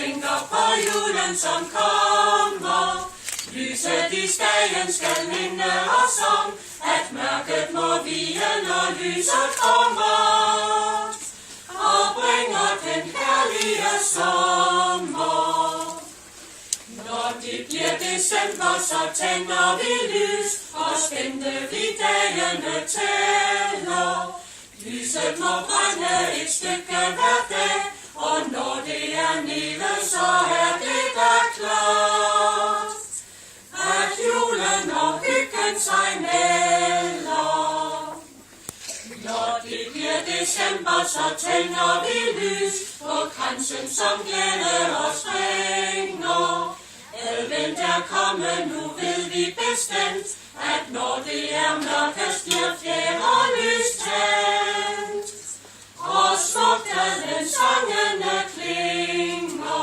tænker på julen, som kommer. Lyset i skagen skal minde os om, at mørket må vige, når lyset kommer, og bringer den herlige sommer. Når det bliver december, så tænder vi lys, og spændte vi dagene tæller. Lyset må brænde et stykke hver dag, og når det er nede, så er det da klart, at julen og hyggen sig melder. Når det bliver december, så tænder vi lys på kransen, som glæder os ringer. Advent er kommet, nu ved vi bestemt, at når det er mørkest, bliver fjerde lys tændt, og smukt advent sangene klinger.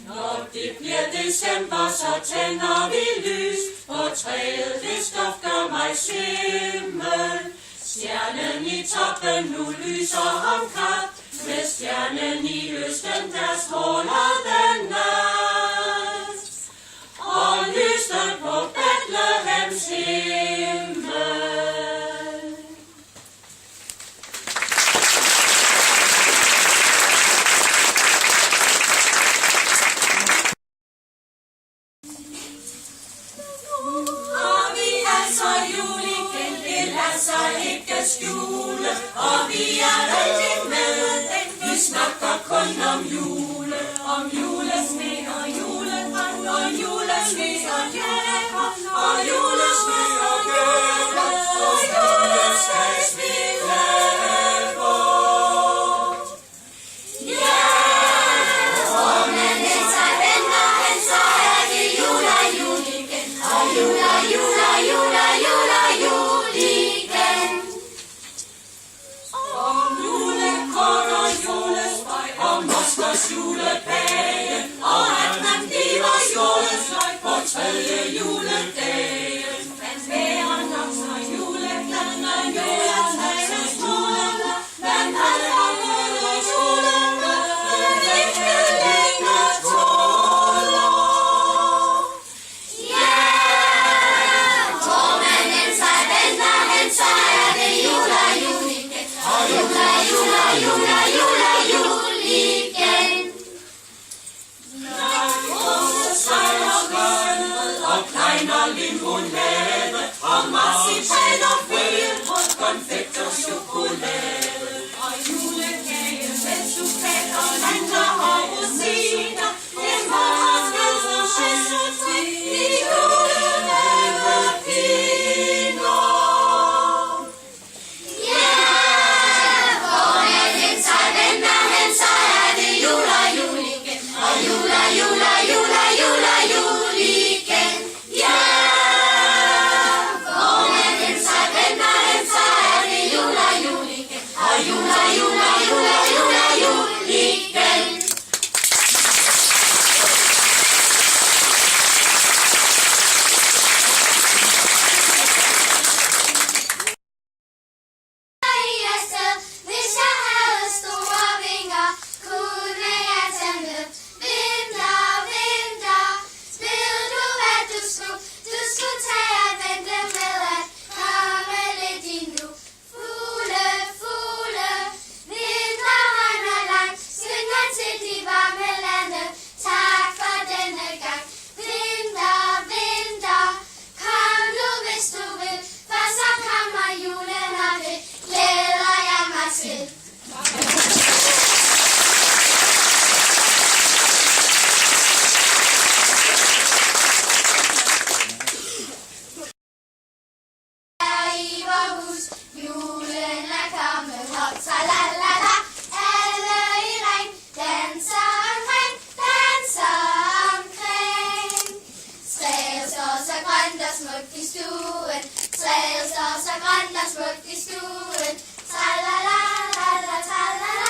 Når det bliver december, så tænder vi lys på træet, det stofter mig svimmel. Stjernen i toppen nu lyser omkring, med stjernen i østen, der stråler den nat, og lyset på Betlehems himmel. Og vi altså jul igen, det lader sig ikke skjule, og vi er rigtig med. Vi snakker kun om julesne og julebrand, og julesne og jæger, og julesne og jæger, og julesnes vi lever. Ja, og men hen sig venter hen, så er det jul og jul igen, og jul og jul og jul og jul og jul igen. Og julekort og julespøj, og moskers julepage, og at man giver julesløg på tredje juledag. Fanfæren og så juleglad, og juletræet stråler, men alt for røde juleglad, ikke længere tåler. Ja, hvor man end sig venter hen, så er det jul og jul igen, og jul og jul og jul og jul og jul igen. Når unge sejler rød og kleiner limonade, og marcipan og fælbrød, konfekt og chokolade, og julekage med sukat og mandler og rosiner, det morgen skal så skændes i julehavepiner. Ja, hvor man hen sig venter hen, så er det jul og jul igen, og jul og jul og jul og jul og jul igen. Ja, hvor man hen sig venter hen, så er det jul og jul igen, og jul og jul og jul og jul og jul igen. Hvis jeg havde store vinger, kunne jeg tage med. Vinter, vinter, ved du hvad du skulle? Du skulle tage at vente med at komme lidt endnu. Fugle, fugle, vinterregn er lang, skynd dig til de varme lande. Tak for denne gang. Vinter, vinter, kom nu hvis du vil, for så kommer julen, og det glæder jeg mig til. Her i vor hus, julen er kommet, hop, tralalala. Alle i ring, danser omkring, danser omkring. Træet står så grønt og smukt i stuen, træet står så grønt og smukt i stuen. Tralalala, tralalala.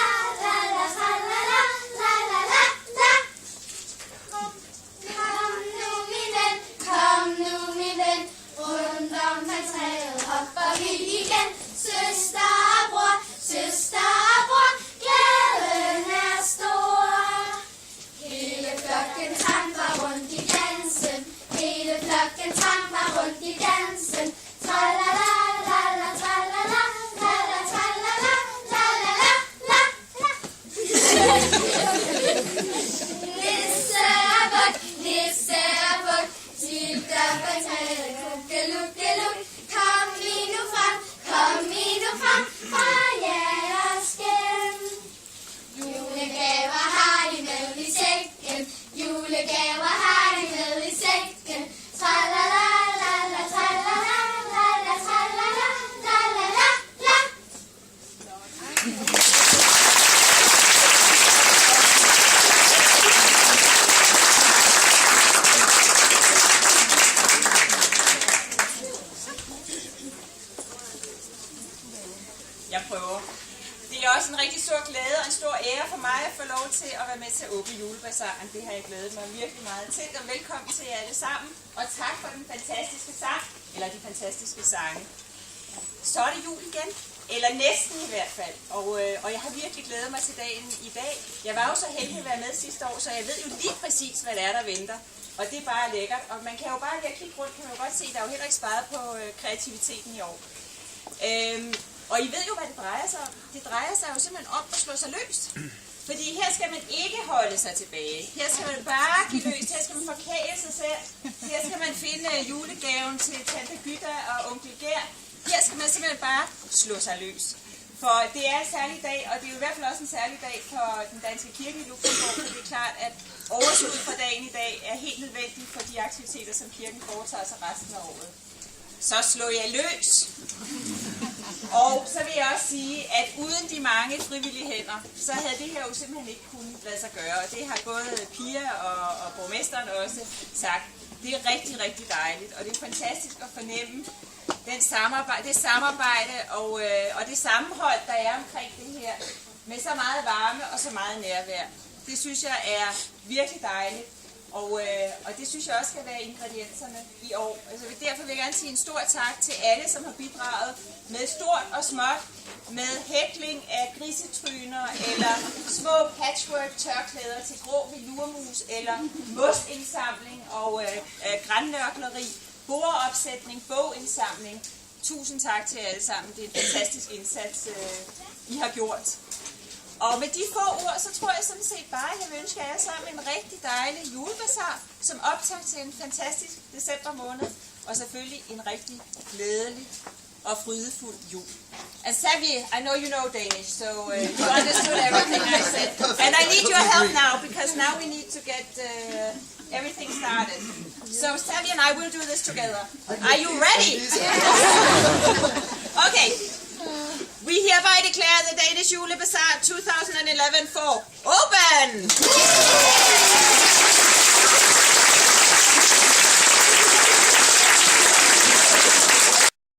rigtig stor glæde og en stor ære for mig at få lov til at være med til at åbne julebasaren. Det har jeg glædet mig virkelig meget til, og velkommen til jer alle sammen. Og tak for den fantastiske sang, eller de fantastiske sange. Så er det jul igen, eller næsten i hvert fald. Og jeg har virkelig glædet mig til dagen i dag. Jeg var jo så heldig at være med sidste år, så jeg ved jo lige præcis, hvad det er, der venter. Og det er bare lækkert. Og man kan jo bare lige at kigge rundt, kan man jo godt se, der er jo heller ikke sparet på kreativiteten i år. Og I ved jo, hvad det drejer sig om. Det drejer sig jo simpelthen om at slå sig løs. Fordi her skal man ikke holde sig tilbage. Her skal man bare give løs. Her skal man forkæle sig selv. Her skal man finde julegaven til tante Gyda og onkel Gær. Her skal man simpelthen bare slå sig løs. For det er en særlig dag, og det er jo i hvert fald også en særlig dag for den danske kirke i Luxembourg. For det er klart, at overskud fra dagen i dag er helt nødvendigt for de aktiviteter, som kirken foretager sig resten af året. Så slå jer løs! Og så vil jeg også sige, at uden de mange frivillige hænder, så havde det her jo simpelthen ikke kunnet lade sig gøre. Og det har både Pia og borgmesteren også sagt. Det er rigtig, rigtig dejligt, og det er fantastisk at fornemme det samarbejde og det sammenhold, der er omkring det her, med så meget varme og så meget nærvær. Det synes jeg er virkelig dejligt. Og det synes jeg også skal være ingredienserne i år. Altså, derfor vil jeg gerne sige en stor tak til alle, som har bidraget med stort og småt, med hækling af grisetryner, eller små patchwork-tørklæder til grå velurmus, eller mostindsamling og grannørkleri, bordopsætning, bogindsamling. Tusind tak til jer alle sammen. Det er en fantastisk indsats, I har gjort. Og med de få ord, så tror jeg sådan set bare, at jeg vil ønske jer sammen en rigtig dejlig julebasar, som optag til en fantastisk december måned, og selvfølgelig en rigtig glædelig og frydefuld jul. And Xavier, I know you know Danish, so you understood everything I said. And I need your help now, because now we need to get everything started. So Xavier and I will do this together. Are you ready? Okay. We hereby declare the Danish Julebasar 2011 for open!